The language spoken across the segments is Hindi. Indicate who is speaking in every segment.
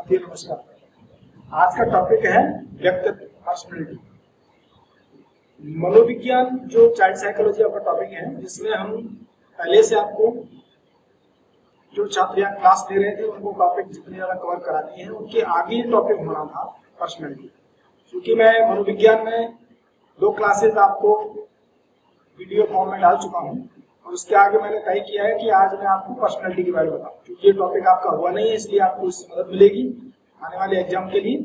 Speaker 1: साथियों नमस्कार। आज का टॉपिक है व्यक्तित्व, पर्सनैलिटी। मनोविज्ञान जो चाइल्ड साइकोलॉजी आपका टॉपिक है, जिसमें हम पहले से आपको जो छात्र यहाँ क्लास ले रहे थे उनको टॉपिक जितने ज्यादा कवर करा दिए हैं, उनके आगे टॉपिक होना था पर्सनैलिटी। क्योंकि मैं मनोविज्ञान में 2 क्लासेस आपको वीडियो फॉर्म में डाल चुका हूँ और उसके आगे मैंने तय किया है कि आज मैं आपको पर्सनैलिटी के बारे में बताऊँ। क्योंकि ये टॉपिक आपका हुआ नहीं है, इसलिए आपको इससे मदद मिलेगी आने वाले एग्जाम के लिए।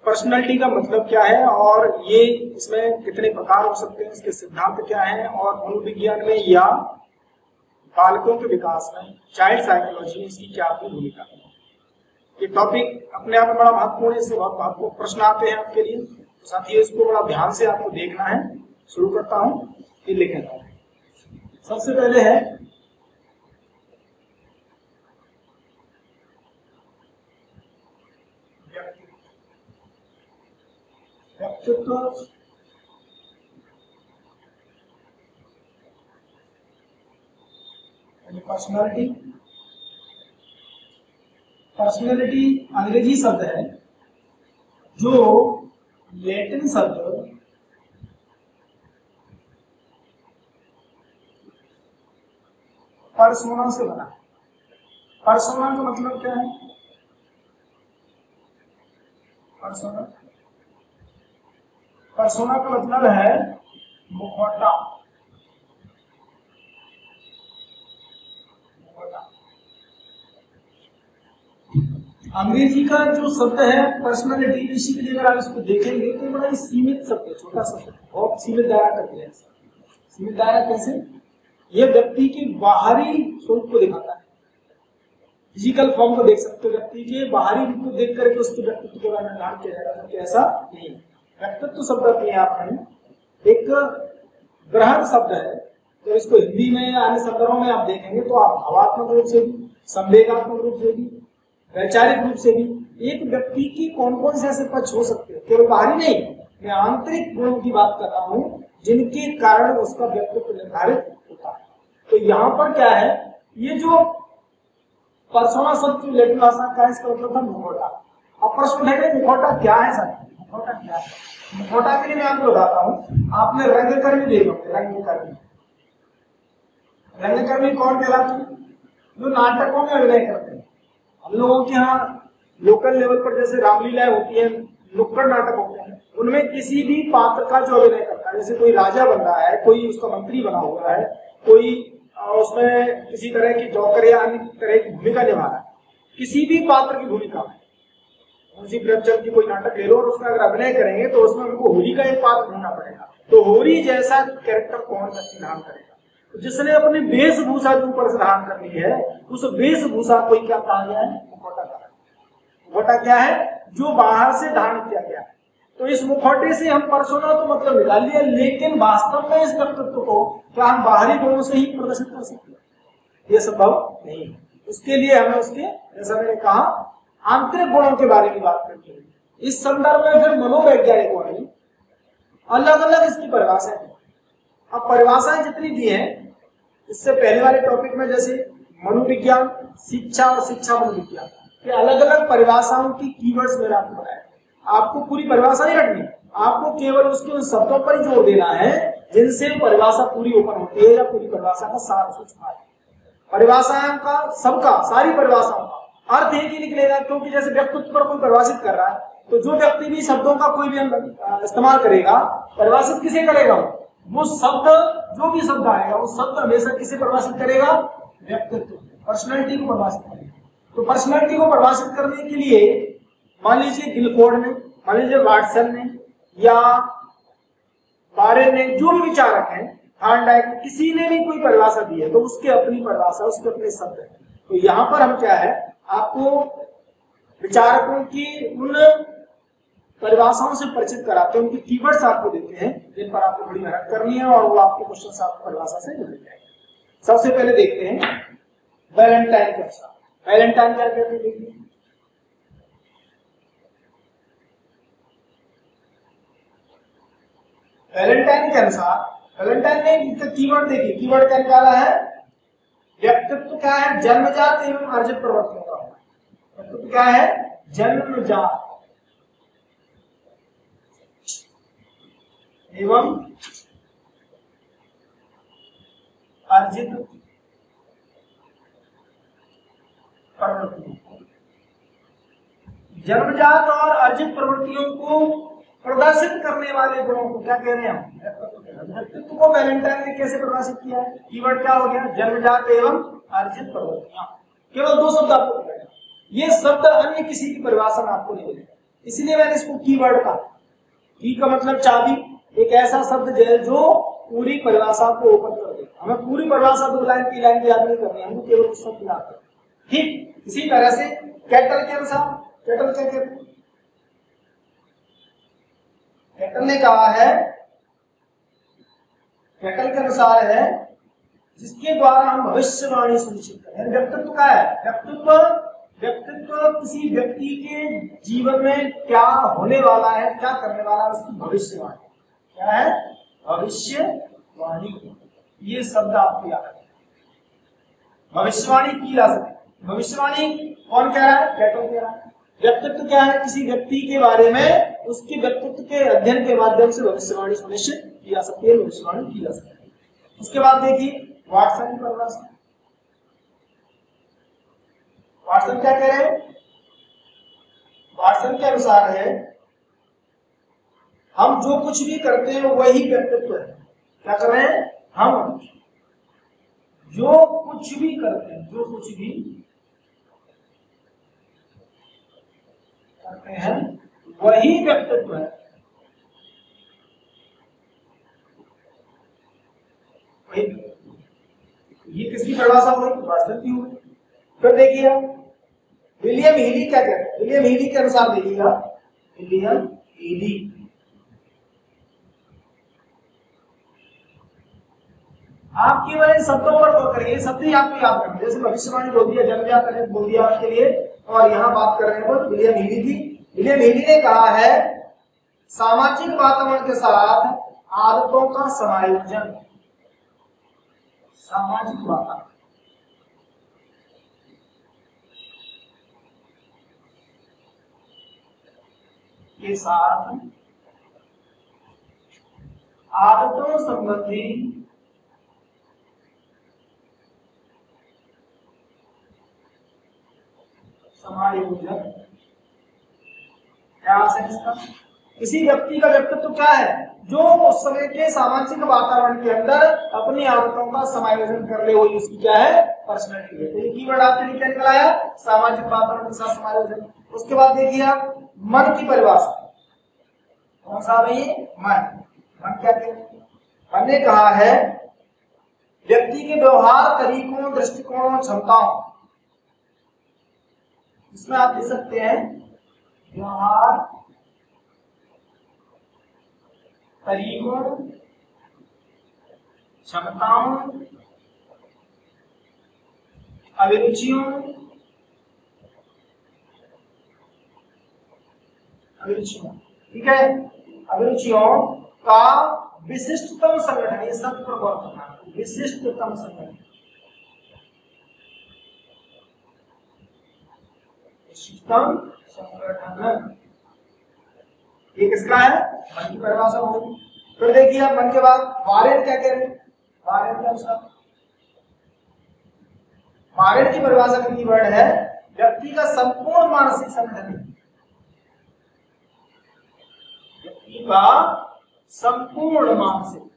Speaker 1: पर्सनैलिटी का मतलब क्या है और ये इसमें कितने प्रकार हो सकते हैं, इसके सिद्धांत क्या हैं, और मनोविज्ञान में या बालकों के विकास में चाइल्ड साइकोलॉजी में इसकी क्या अपनी भूमिका है। ये टॉपिक अपने आप में बड़ा महत्वपूर्ण है, इससे बहुत महत्वपूर्ण प्रश्न आते हैं आपके लिए। तो साथियों इसको बड़ा ध्यान से आपको देखना है। शुरू करता हूँ, ये लिखेगा। सबसे पहले है व्यक्तित्व। पर्सनैलिटी। पर्सनैलिटी अंग्रेजी शब्द है जो लैटिन शब्द पर्सोना से बना है। पर्सोना का मतलब क्या है? पर्सोना पर्सोना का मतलब है मुखौटा। अंग्रेजी का जो शब्द है पर्सनैलिटी, बेसिकली अगर आप इसको देखेंगे तो बड़ा ही सीमित शब्द है, छोटा शब्द है, बहुत सीमित दायरा कर दिया है। सीमित दायरा कैसे? यह व्यक्ति के बाहरी स्वरूप को दिखाता है। फिजिकल फॉर्म को देख सकते हो, व्यक्ति के बाहरी रूप को देख करके उसके व्यक्तित्व के बारे में निर्धारण किया जाएगा, जबकि ऐसा नहीं है। व्यक्तित्व शब्द अपने आप में एक बृहद शब्द है। जब इसको हिंदी में या अन्य संदर्भों में आप देखेंगे तो आप भावात्मक रूप से भी, संवेगात्मक रूप से भी, वैचारिक रूप से भी एक व्यक्ति की कौन कौन से ऐसे पक्ष हो सकते हैं, केवल बाहरी नहीं, मैं आंतरिक गुणों की बात कर रहा हूं जिनके कारण उसका व्यक्तित्व निर्धारित होता है। तो यहाँ पर क्या है, ये जो पर्सोना शब्द जो लैटिन भाषा का है, इसका मतलब था मुखौटा। अब प्रश्न उठेगा मुखौटा क्या है सर? मुखौटा क्या है? मुखौटा के लिए मैं आपको बताता हूँ। आपने रंगकर्मी देखा, रंगकर्मी। रंगकर्मी कौन कहलाते हैं? जो नाटकों में अभिनय करते हैं। हम लोगों के यहाँ लोकल लेवल पर जैसे रामलीलाएं होती है, नुक्कड़ नाटक होते हैं, उनमें किसी भी पात्र का जो अभिनय करता है, जैसे कोई राजा बन रहा है, कोई उसका मंत्री बना हुआ है, कोई उसमें किसी तरह की जौकर या अन्य तरह की भूमिका निभा रहा है, किसी भी पात्र की भूमिका में, उसी प्रेमचंद की कोई नाटक ले लो और उसमें अगर अभिनय करेंगे तो उसमें उनको होली का एक पात्र ढूंढना पड़ेगा। तो होली जैसा कैरेक्टर कौन व्यक्ति धारण करेगा? तो जिसने अपनी वेशभूषा जो ऊपर से धारण करनी है, उस वेशभूषा को क्या कहा गया है? मुखौटा कहा है। मुखौटा क्या है? जो बाहर से धारण किया गया है। तो इस मुखौटे से हम पर्सोना तो मतलब निकाल लिया, लेकिन वास्तव में इस व्यक्तित्व को क्या हम बाहरी गुणों से ही प्रदर्शित कर सकते हैं? यह संभव नहीं है। उसके लिए हमें उसके, जैसा मैंने कहा, आंतरिक गुणों के बारे में बात करनी है। इस संदर्भ में फिर मनोवैज्ञानिकों ने अलग अलग इसकी परिभाषाएं दी। अब परिभाषाएं जितनी दी है, इससे पहले वाले टॉपिक में जैसे मनोविज्ञान, शिक्षा और शिक्षा मनोविज्ञान के अलग अलग परिभाषाओं की कीवर्ड्स मैंने आपको बताया। आपको पूरी परिभाषा नहीं रखनी, आपको केवल उसके उन शब्दों पर ही जोर देना है जिनसे परिभाषा पूरी ओपन होती है या पूरी परिभाषा का सार उसको छुपा है। परिभाषाओं का, सबका, सारी परिभाषाओं का अर्थ एक ही निकलेगा। क्योंकि जैसे व्यक्तित्व पर कोई परिभाषित कर रहा है, तो जो व्यक्ति भी शब्दों का कोई भी इस्तेमाल करेगा, परिभाषित किसे करेगा? वो शब्द, जो भी शब्द आएगा वो शब्द हमेशा किसे परिभाषित करेगा? व्यक्तित्व, पर्सनैलिटी को परिभाषित करेगा। तो पर्सनैलिटी को परिभाषित करने के लिए मान लीजिए गिलफोर्ड ने, मान लीजिए वाटसन ने या बारेन ने, जो भी विचारक हैं, थॉर्नडाइक ने, किसी ने भी कोई परिभाषा दी है तो उसके अपनी परिभाषा, उसके अपने शब्द है। तो यहाँ पर हम क्या है, आपको विचारकों की उन परिभाषाओं से परिचित कराते हैं, उनके कीवर्ड्स आपको देते हैं जिन पर आपको बड़ी मेहनत करनी है और वो आपके क्वेश्चन आपको परिभाषा से मिल जाएंगे। सबसे पहले देखते हैं वैलेंटाइन के अनुसार। वैलेंटाइन क्या कहते हैं? देखिए, वैलेंटाइन के अनुसार, वैलेंटाइन ने इसका कीवर्ड देखिए, कीवर्ड क्या निकाला है? व्यक्तित्व क्या है? जन्मजात एवं अर्जित प्रवृत्तियों का। व्यक्तित्व क्या है? जन्मजात एवं अर्जित प्रवृत्तियों, जन्मजात और अर्जित प्रवृत्तियों को प्रदर्शित करने वाले गुणों को क्या कह रहे हैं हम? व्यक्तित्व को वैलेंटाइन ने कैसे प्रकाशित किया है? कीवर्ड क्या हो गया? जन्मजात एवं अर्जित प्रवृत्तियां। केवल दो शब्द आपको पकड़ना, ये शब्द अन्य किसी की परिभाषा में आपको नहीं मिलेगा, इसलिए मैंने इसको कीवर्ड कहा। की का मतलब चाबी, एक ऐसा शब्द है जो पूरी परिभाषा को ओपन कर दे। हमें पूरी परिभाषा 2 लाइन 3 लाइन की याद नहीं करनी, हमको केवल उस शब्द याद करना। ठीक इसी तरह से कैटल के अनुसार, कैटल क्या कहते हैं? कैटल ने कहा है, कैटल के अनुसार है जिसके द्वारा हम भविष्यवाणी सुनिश्चित करें। व्यक्तित्व का है, व्यक्तित्व किसी व्यक्ति के जीवन में क्या होने वाला है, क्या करने वाला है, उसकी भविष्यवाणी। क्या है? भविष्यवाणी। ये शब्द आपको याद रखना, भविष्यवाणी की जा सकती। भविष्यवाणी कौन कह रहा है? कैटल कह रहा है। व्यक्तित्व क्या है? किसी व्यक्ति के बारे में उसके व्यक्तित्व के अध्ययन के माध्यम से भविष्यवाणी सुनिश्चित की जा सकती है, भविष्यवाणी की जा सकती है। उसके बाद देखिए वाटसन की परिभाषा। वाटसन क्या कह रहे हैं? वाटसन के अनुसार है हम जो कुछ भी करते हैं वही व्यक्तित्व है। क्या कर रहे हैं? हम जो कुछ भी करते हैं, जो कुछ भी करते हैं वही व्यक्तित्व है। ये किसकी परिभाषा हुई? वाटसन की हुई। फिर देखिए विलियम हीली क्या कहते हैं? विलियम हीली के अनुसार देखिएगा, विलियम हीली आपकी वजह शब्दों पर गौर करेंगे, शब्द ही आपको याद रखना। जैसे भविष्यवाणी बोल दिया, जन्मजात अर्जित बोल दिया आपके लिए, और यहाँ बात कर रहे हैं विलियम हीली की। विलियम हीली ने कहा है सामाजिक वातावरण के साथ आदतों का समायोजन। सामाजिक वातावरण के साथ आदतों संबंधी समायोजन। क्या है इसका? किसी व्यक्ति का व्यक्तित्व क्या है? जो उस समय के सामाजिक वातावरण के अंदर अपनी आदतों का समायोजन कर ले, वही उसकी क्या है? पर्सनैलिटी है। तो ये कीवर्ड आपके लिए क्या निकल आया? सामाजिक वातावरण के साथ समायोजन। उसके बाद देखिए आप मन की परिभाषा। कौन सा भाई? मन। मन क्या कहते हैं? मन ने कहा है व्यक्ति के व्यवहार, तरीकों, दृष्टिकोणों, क्षमताओं, इसमें आप देख सकते हैं व्यवहार, तरीकों, क्षमताओं, अभिरुचियों, ठीक है, अभिरुचियों का विशिष्टतम संगठन। ये सब पर गौर करना, विशिष्टतम संगठन। विशिष्टतम संगठन ये किसका है? मन की परिभाषा होगी। फिर देखिए आप मन के बाद वारेन क्या कह रहे हैं? वारेन के अनुसार, वारेन की परिभाषा का कीवर्ड है व्यक्ति का संपूर्ण मानसिक संगठन। व्यक्ति का संपूर्ण मानसिक,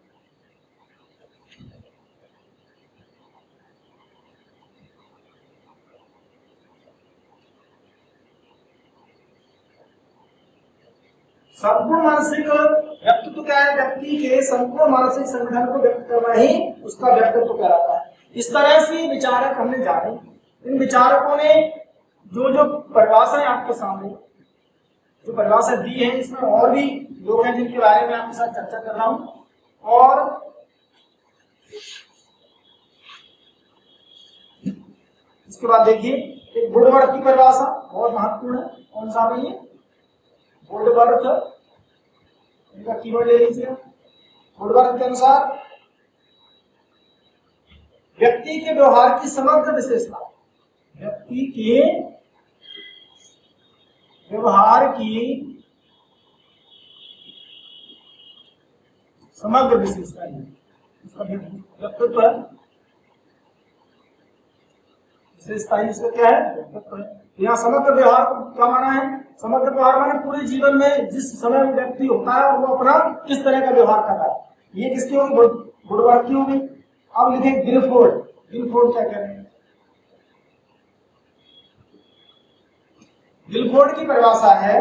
Speaker 1: संपूर्ण मानसिक व्यक्तित्व क्या है? व्यक्ति के संपूर्ण मानसिक संगठन को व्यक्त करना ही उसका व्यक्तित्व कहलाता है। इस तरह से विचारक हमने जाने, इन विचारकों ने जो जो परिभाषाएं आपके सामने जो परिभाषा दी है, इसमें और भी लोग हैं जिनके बारे में आपके साथ चर्चा कर रहा हूं। और इसके बाद देखिए एक वुडवर्थ की परिभाषा बहुत महत्वपूर्ण है। कौन सा भाई? वुडवर्थ, इनका कीवर्ड ले लीजिए। वुडवर्थ के अनुसार व्यक्ति के व्यवहार की समग्र विशेषता, व्यक्ति के व्यवहार की समग्र विशेषता है, इसका व्यक्तित्व है। विशेषता ही इसका क्या है? व्यक्तित्व है। यहाँ समग्र व्यवहार का माना है, समग्र व्यवहार माने पूरे जीवन में जिस समय में व्यक्ति होता है और वो अपना किस तरह का व्यवहार कर रहा है। ये किसकी होगी? वुडवर्ड की होगी। अब लिखें गिलफोर्ड। गिलफोर्ड क्या कह रहे हैं? गिलफोर्ड की परिभाषा है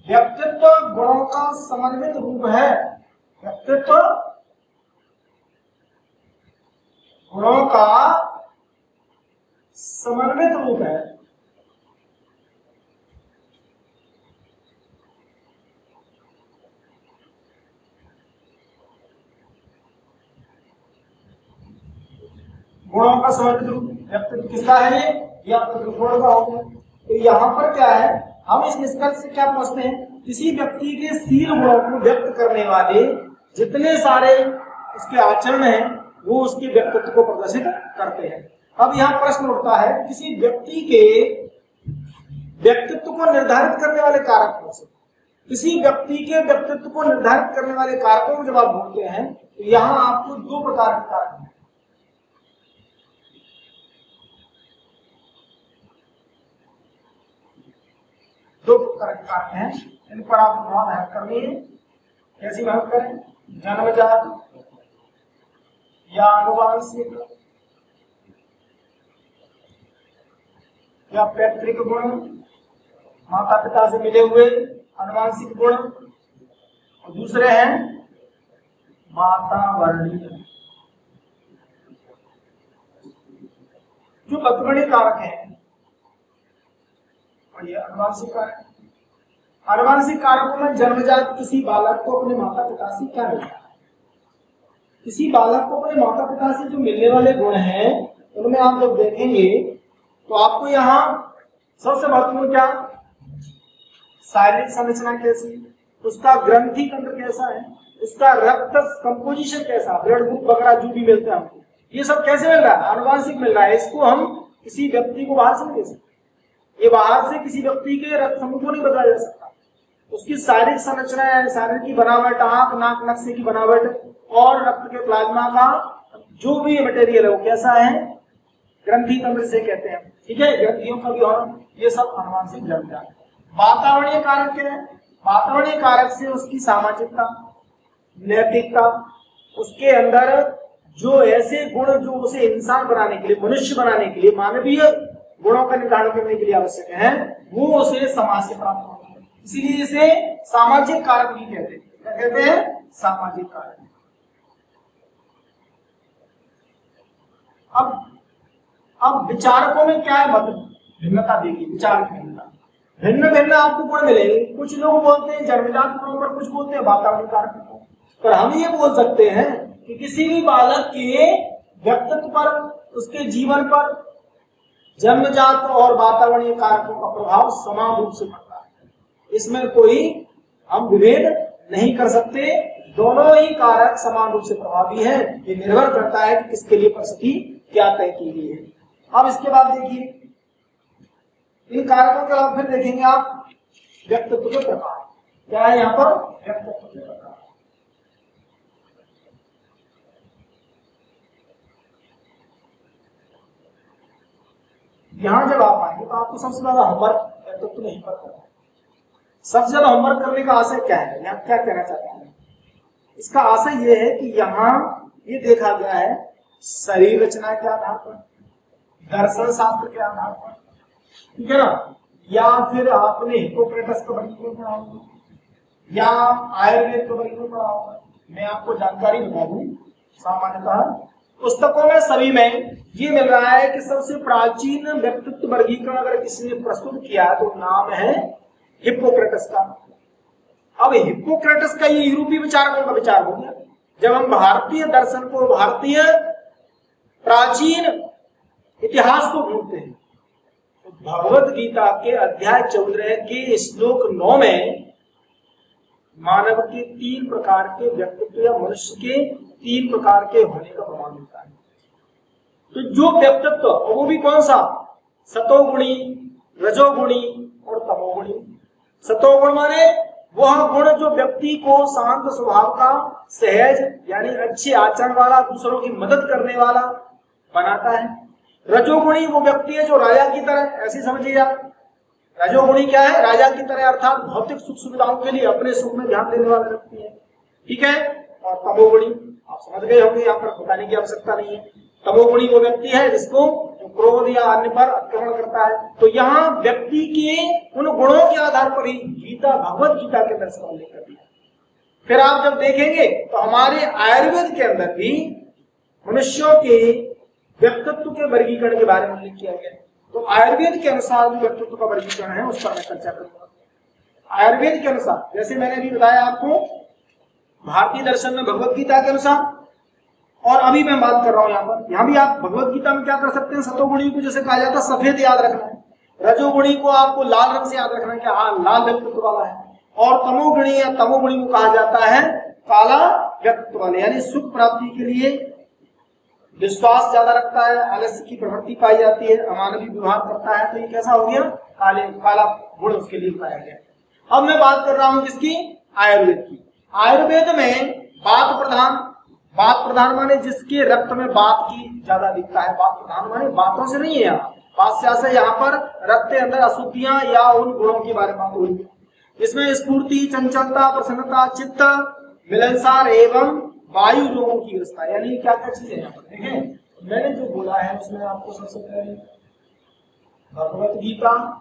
Speaker 1: व्यक्तित्व गुणों का समन्वित रूप है। व्यक्तित्व गुणों का समन्वित रूप है। गुणों का समन्वित रूप व्यक्तित्व किसका है? ये आपका गिलफोर्ड का हो गया। तो यहाँ पर क्या है, हम इस निष्कर्ष से क्या पहुंचते हैं? किसी व्यक्ति के शील गुणों को व्यक्त करने वाले जितने सारे उसके आचरण हैं वो उसके व्यक्तित्व को प्रदर्शित करते हैं। अब यहाँ प्रश्न उठता है कि किसी व्यक्ति के व्यक्तित्व को निर्धारित करने वाले कारक कौन से? किसी व्यक्ति के व्यक्तित्व को निर्धारित करने वाले कारकों को जब आप ढूंढते हैं तो यहाँ आपको दो प्रकार के कारक हैं। दो प्रकार के कारक हैं, इन पर आप बहुत मेहनत करनी है। कैसी मेहनत करें? जन्मजात या आनुवांशिक या पैतृक गुण, माता पिता से मिले हुए आनुवांशिक गुण, और दूसरे हैं वातावरणीय। जो वातावरणीय कारक हैं और ये आनुवांशिक कारक। आनुवांशिक कारकों में जन्मजात किसी बालक को अपने माता पिता से क्या मिलता है? किसी बालक को अपने माता पिता से जो मिलने वाले गुण हैं उनमें आप जब देखेंगे तो आपको यहाँ सबसे महत्वपूर्ण क्या? शारीरिक संरचना कैसी, उसका ग्रंथि तंत्र कैसा है, उसका रक्त कंपोजिशन कैसा, ब्लड ग्रुप वगैरह जो भी मिलता है हमको, ये सब कैसे मिल रहा है? आनुवांशिक मिल रहा है। इसको हम किसी व्यक्ति को बाहर से नहीं दे सकते। ये बाहर से किसी व्यक्ति के रक्त समूह को नहीं बदला जा सकता। उसकी शारीरिक संरचना है, शरीर की बनावट, आंख नाक नक्शे की बनावट और रक्त के प्लाज्मा का जो भी मटेरियल है वो कैसा है? ग्रंथि तंत्र से कहते हैं, ठीक है, ग्रंथियों का व्यवहार, ये सब आनुवांशिक जन्मजात। वातावरणीय कारक क्या है? वातावरणीय कारक से उसकी सामाजिकता, नैतिकता, उसके अंदर जो ऐसे गुण जो उसे इंसान बनाने के लिए, मनुष्य बनाने के लिए, मानवीय गुणों का निर्धारण करने के लिए आवश्यक है, वो उसे समाज से प्राप्त होते हैं। इसीलिए इसे सामाजिक कारक भी कहते हैं। क्या कहते हैं? सामाजिक कारक। अब विचारकों में क्या है? मत भिन्नता देखिए, विचार की भिन्नता, भिन्न भिन्न आपको गुण मिलेंगे। कुछ लोग बोलते हैं जन्मजात गुणों पर, कुछ बोलते हैं वातावरण कारकों पर। पर हम ये बोल सकते हैं कि किसी भी बालक के व्यक्तित्व पर, उसके जीवन पर जन्मजात और वातावरणीय कारकों का प्रभाव समान रूप से पड़ता है। इसमें कोई हम विभेद नहीं कर सकते। दोनों ही कारक समान रूप से प्रभावी हैं। ये निर्भर करता है कि किसके लिए परिस्थिति क्या तय की गई है। अब इसके बाद देखिए इन कारकों के अलावा फिर देखेंगे आप व्यक्तित्व के प्रकार। क्या है यहाँ पर? व्यक्तित्व के प्रकार। यहां जब आप आएंगे तो आपको सबसे ज्यादा होमवर्क व्यक्तित्व नहीं पता है। सबसे ज्यादा होमवर्क करने का आशय क्या है? यहाँ क्या कहना चाहते हैं? इसका आशय ये है कि यहाँ ये देखा गया है शरीर रचना के आधार पर, दर्शन शास्त्र के आधार पर, ठीक है ना, या फिर आपने हिप्पोक्रेटस का वर्गीकरण पढ़ा होगा या आयुर्वेद का वर्गीकरण पढ़ा होगा। मैं आपको जानकारी बता दूं, सामान्यतः पुस्तकों में सभी में ये मिल रहा है कि सबसे प्राचीन व्यक्तित्व वर्गीकरण अगर किसी ने प्रस्तुत किया तो नाम है हिप्पोक्रेटस का। अब हिप्पोक्रेटस का ये यूरोपीय विचारकों का विचार हो गया। जब हम भारतीय दर्शन को, भारतीय प्राचीन इतिहास को ढूंढते हैं तो भगवत गीता के अध्याय 14 के श्लोक 9 में मानव के 3 प्रकार के व्यक्तित्व या मनुष्य के 3 प्रकार के होने का प्रमाण मिलता है। तो जो व्यक्तित्व, वो भी कौन सा? सतोगुणी, रजोगुणी और तमोगुणी। सतोगुण माने वह गुण जो व्यक्ति को शांत स्वभाव का, सहज यानी अच्छे आचरण वाला, दूसरों की मदद करने वाला बनाता है। रजोगुणी वो व्यक्ति है जो राजा की तरह, ऐसी समझिए आप, रजोगुणी क्या है, राजा की तरह, अर्थात भौतिक सुख सुविधाओं के लिए अपने सुख में ध्यान देने वाला व्यक्ति है, ठीक है। और तमोगुणी आप समझ गए होंगे, यहाँ पर बताने की आवश्यकता नहीं है। तमोगुणी वो व्यक्ति है जिसको क्रोध या अन्य पर आक्रमण करता है। तो यहाँ व्यक्ति के उन गुणों के आधार पर ही गीता, भगवत गीता के अंदर उल्लेख कर दिया। फिर आप जब देखेंगे तो हमारे आयुर्वेद के अंदर भी मनुष्यों के व्यक्तित्व के वर्गीकरण के बारे में उल्लेख किया गया। तो आयुर्वेद के अनुसार जो व्यक्तित्व का वर्गीकरण है उस पर मैं चर्चा करूंगा। आयुर्वेद के अनुसार, जैसे मैंने अभी बताया आपको, भारतीय दर्शन में भगवत गीता के अनुसार, और अभी मैं बात कर रहा हूं यहाँ पर, यहाँ भी आप भगवत गीता में क्या कर सकते हैं, सतोगुणी को जैसे कहा जाता है सफेद याद रखना है, रजोगुणी को आपको लाल रंग से याद रखना है कि हाँ लाल व्यक्तित्व वाला है, और तमोगुणी या तमोगुणी को कहा जाता है काला व्यक्तित्व वाले, यानी सुख प्राप्ति के लिए विश्वास ज्यादा रखता है, आलस्य की प्रवृत्ति पाई जाती है, अमानवीय व्यवहार करता है। तो ये कैसा हो गया, काला गुण उसके लिए पाया गया। अब मैं बात कर रहा हूं किसकी, आयुर्वेद की। आयुर्वेद में बात प्रधान माने जिसके रक्त में बात की ज्यादा दिखता है। बात प्रधान माने बातों से नहीं है, यहाँ बात से आशय यहाँ पर रक्त के अंदर अशुद्धियां या उन गुणों के बारे में बात हो रही है। इसमें स्फूर्ति, चंचलता, प्रसन्नता, चित्त, मिलनसार एवं वायु रोगों की व्यवस्था, यानी क्या क्या चीजें यहाँ पर देखें। मैंने जो बोला है उसमें आपको सबसे पहले भगवत गीता,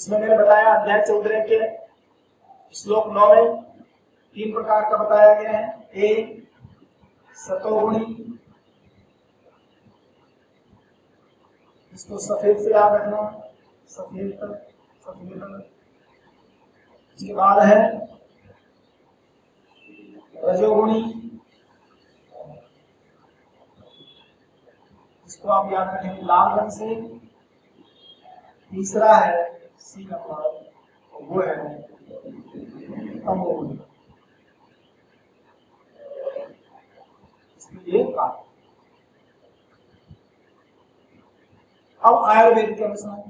Speaker 1: इसमें मैंने बताया अध्याय 14 के श्लोक 9 में 3 प्रकार का बताया गया है। एक सतोगुणी, इसको सफेद से याद रखना, सफेद। इसके बाद है रजोगुणी, इसको आप याद रखेंगे लाल रंग से। तीसरा है सी नंबर, वो है तमोगुणी, इसके लिए काला। अब आयुर्वेद के अनुसार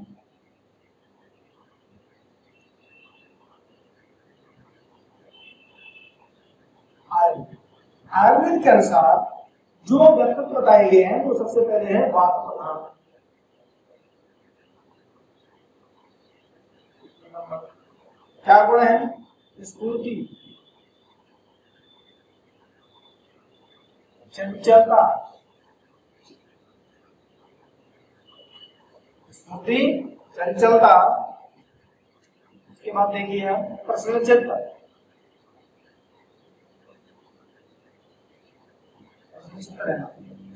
Speaker 1: आयुर्वेद के अनुसार जो व्यक्तित्व बताए गए हैं वो सबसे पहले है वात प्रधान। क्या गुण है, स्फूर्ति, चंचलता, स्फूर्ति, चंचलता। उसके बाद देखिए प्रसन्नचित्त,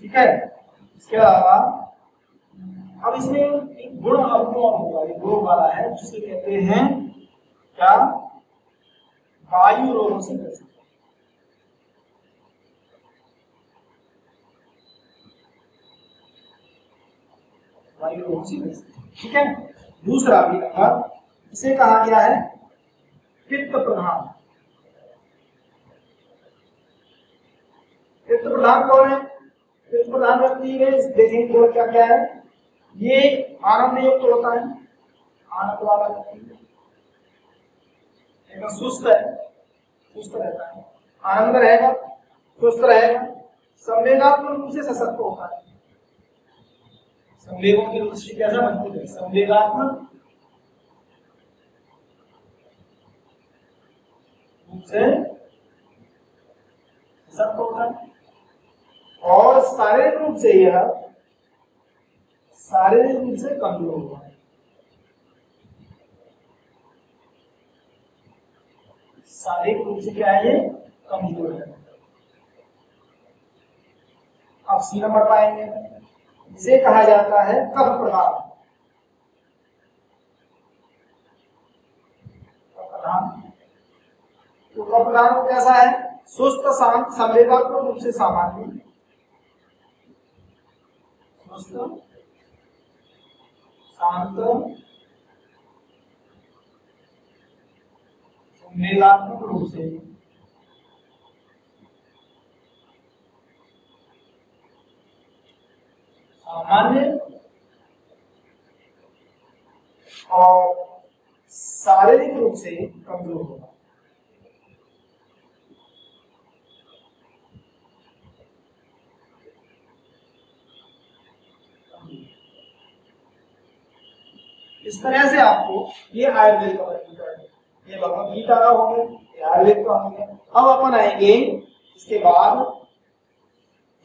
Speaker 1: ठीक है। इसके अलावा अब इसमें एक गुण होगा, ये रोग वाला है जिसे कहते हैं क्या, वायु रोगों से बचना। वायु रोगों से बचना, ठीक है। दूसरा भी नंबर, इसे कहा गया है पित्त प्रधान। पित्त प्रधान कौन है, पित्त प्रधान व्यक्ति में देखेंगे गुण क्या क्या है। ये आनंद युक्त होता है, आनंद वाला व्यक्ति, एकदम सुस्त है, सुस्त रहता है, आनंद रहेगा, सुस्त रहेगा, संवेगात्मक रूप से सशक्त होता है। संवेगों की दृष्टि कैसा मजबूत है, संवेगात्मक रूप से सशक्त होता है, और शारीरिक रूप से यह शारीरिक रूप से कमजोर हुआ है। शारीरिक रूप से क्या है, ये कमजोर है। अब सी नंबर पाएंगे, इसे कहा जाता है कफ प्रधान। तो कफ प्रधान कैसा है, सुस्त, शांत, संवेगात्मक रूप से सामान्य, सुस्त, शांत, संवेगात्मक रूप से सामान्य और शारीरिक रूप से कमजोर होगा। इस तरह से आपको ये आयुर्वेद का वर्गीकरण, ये भगवद गीता का हो गया, ये आयुर्वेद का हो गया। अब अपन आएंगे इसके बाद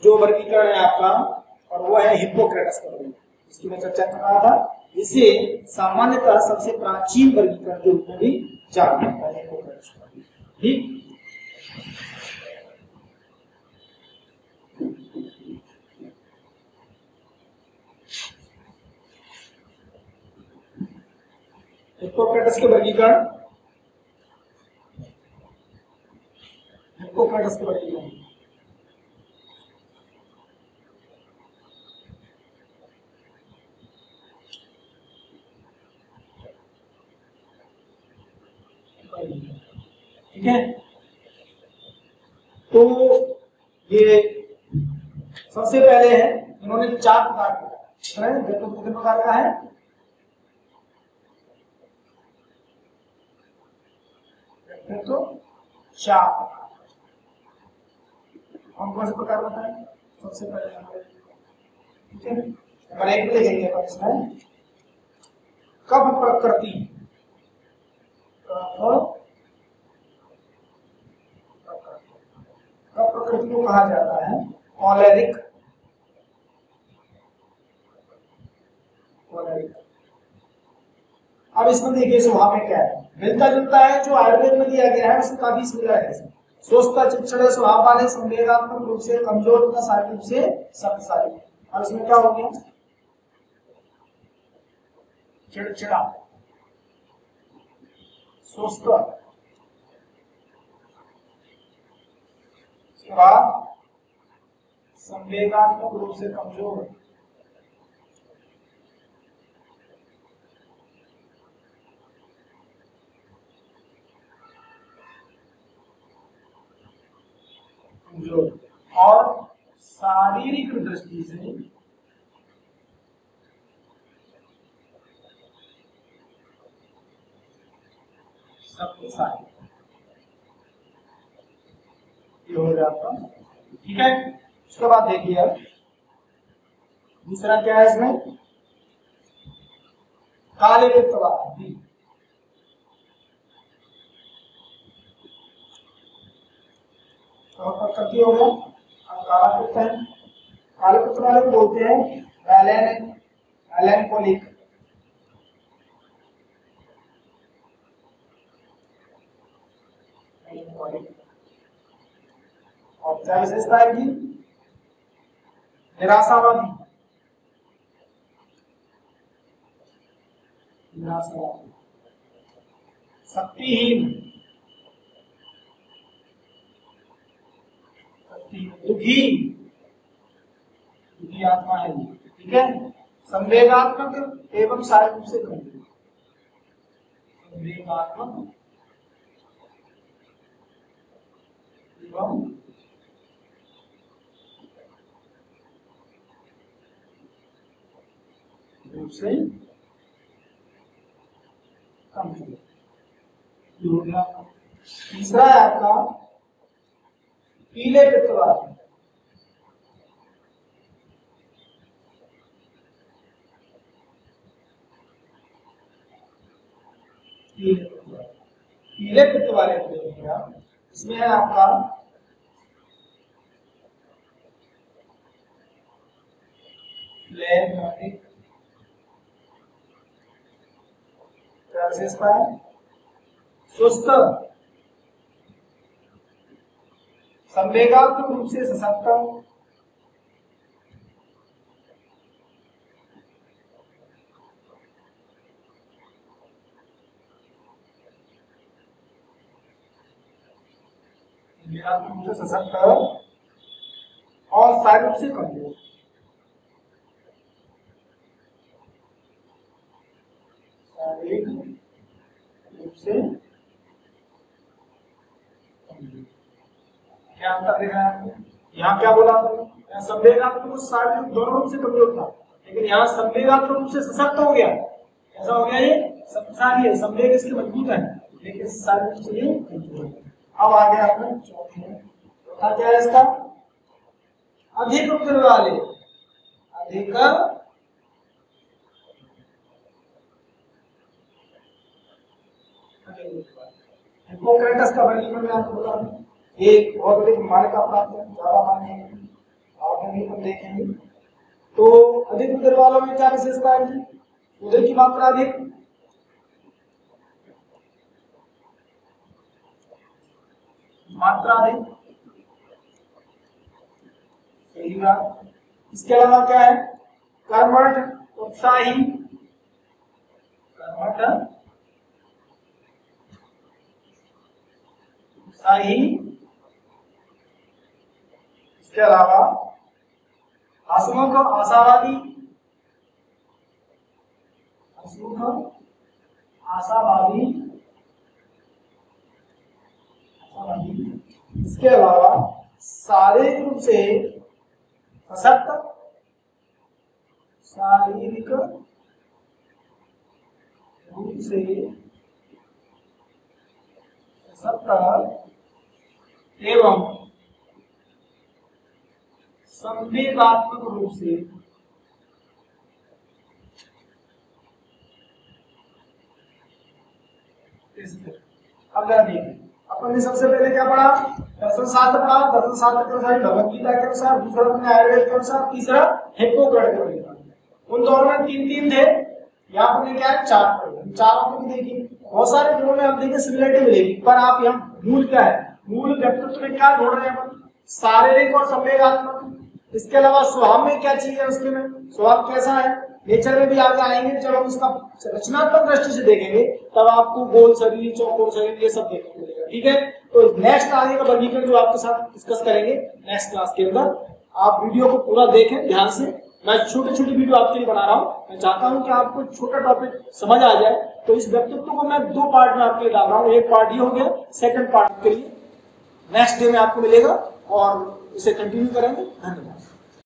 Speaker 1: जो वर्गीकरण है आपका, और वो है हिप्पोक्रेटस का वर्गीकरण, जिसकी मैं चर्चा कर रहा था, जिसे सामान्यतः सबसे प्राचीन वर्गीकरण के रूप में भी जाना जाता है हिप्पोक्रेटस का। ठीक, हिप्पोक्रेटस के वर्गीकरण, हिप्पोक्रेटस के वर्गीकरण ठीक है। तो ये सबसे पहले है, इन्होंने 4 प्रकार का है, कितने प्रकार का है, तो 4 कौन से प्रकार बताए। सबसे पहले ठीक है, नंबर 1 में लिखेंगे अपन इसमें कफ प्रकृति, कफ प्रकृति को कहा जाता है कॉलेरिक, अब इसमें देखिए स्वभाव में क्या है, मिलता जुलता है जो आयुर्वेद में दिया गया है उससे काफी सिमिलर है। स्वस्थ चिड़चिड़े स्वभाव वाले, संवेगात्मक रूप से कमजोर तथा शारीरिक रूप से शक्तिशाली। और इसमें क्या हो गया, चिड़चिड़ा, स्वस्थ, उसके बाद संवेगात्मक रूप से कमजोर, और शारीरिक दृष्टि से शक्तिशाली, ये हो जाता। ठीक है, उसके बाद देखिए अब दूसरा क्या है इसमें, काले पित्तवादी, प्रकृति हो गया। अब काला पित्त है, काले पित्त वाले को बोलते हैं मेलेनकोलिक, और क्या विशेषता है इनकी, निराशावादी, निराशावादी, शक्तिहीन, दुखी, दुखी आत्मा है। ठीक है, संवेगात्मक एवं शारीरिक रूप से कमजोर, संवेगात्मक एवं रूप से कमजोर। तीसरा है आपका पीले पित्त वाले, पीले पित्त वाले को देखिएगा, इसमें है आपका फ्लेगमेटिक, क्या विशेषता है, सुस्त, संवेगात्मक रूप से सशक्त, रूप से सशक्त और शारीरिक रूप से कमजोर। शारीरिक रूप से क्या अंतर दिख रहा है आपको, यहाँ क्या बोला था, संवेगात्मक और शारीरिक दोनों रूप से कमजोर था, लेकिन यहाँ संवेगात्मक रूप से सशक्त हो गया। ऐसा हो गया, ये शक्तिशाली है, संवेग इसके मजबूत है, लेकिन शारीरिक रूप से ये कमजोर है। अब आ गया अपना चौथा, क्या है इसका? अधिक उपद्रव वाले, अधिक हिप्पोक्रेटस का वर्गीकरण मैं आपको बता दूं, ये बहुत बड़ी मान्यता प्राप्त है, ज्यादा मान्य है, आप हम देखेंगे। तो अधिक उदर वालों में क्या विशेषता है? उदर की मात्रा अधिक, मात्रा अधिक, पहली बात। इसके अलावा क्या है? कर्मठ, उत्साही, कर्मठ, उत्साही। इसके अलावा हसमुख, आशावादी, हसमुख, आशावादी, आशावादी। इसके अलावा शारीरिक रूप से सशक्त, शारीरिक रूप से सशक्त एवं संवेगात्मक रूप से अब देखिए, अपन ने सबसे पहले क्या पढ़ा? दर्शन शास्त्र पढ़ा। दर्शन शास्त्र के अनुसार भगवत गीता के अनुसार, दूसरा अपने आयुर्वेद के अनुसार, तीसरा हिप्पोक्रेटस के अनुसार। उन दोनों में तीन थे, यहाँ पर क्या है? 4 पढ़े। चारों को भी देखिए, बहुत सारे गुणों में आप देखिए सिमिलरिटी मिलेगी, पर आप यहाँ मूल क्या है? मूल व्यक्तित्व में क्या ढूंढ रहे हैं अपन? शारीरिक और संवेगात्मक। इसके अलावा स्वभाव में क्या चीज है उसके में? स्वभाव कैसा है? नेचर में भी आगे आएंगे, जब हम उसका रचनात्मक दृष्टि से देखेंगे तब आपको गोल शरीर, चौकोर शरीर, ये सब देखने को मिलेगा। ठीक है, तो नेक्स्ट आगे का वर्गीकरण जो आपके साथ डिस्कस करेंगे नेक्स्ट क्लास के अंदर। आप वीडियो को पूरा देखें ध्यान से। मैं छोटी छोटी वीडियो आपके लिए बना रहा हूँ। मैं चाहता हूँ कि आपको छोटा टॉपिक समझ आ जाए, तो इस व्यक्तित्व को मैं 2 पार्ट में आपके लिए डाल रहा हूँ। एक पार्ट ये हो गया, सेकंड पार्ट के लिए नेक्स्ट डे में आपको मिलेगा और इसे कंटिन्यू करेंगे। धन्यवाद।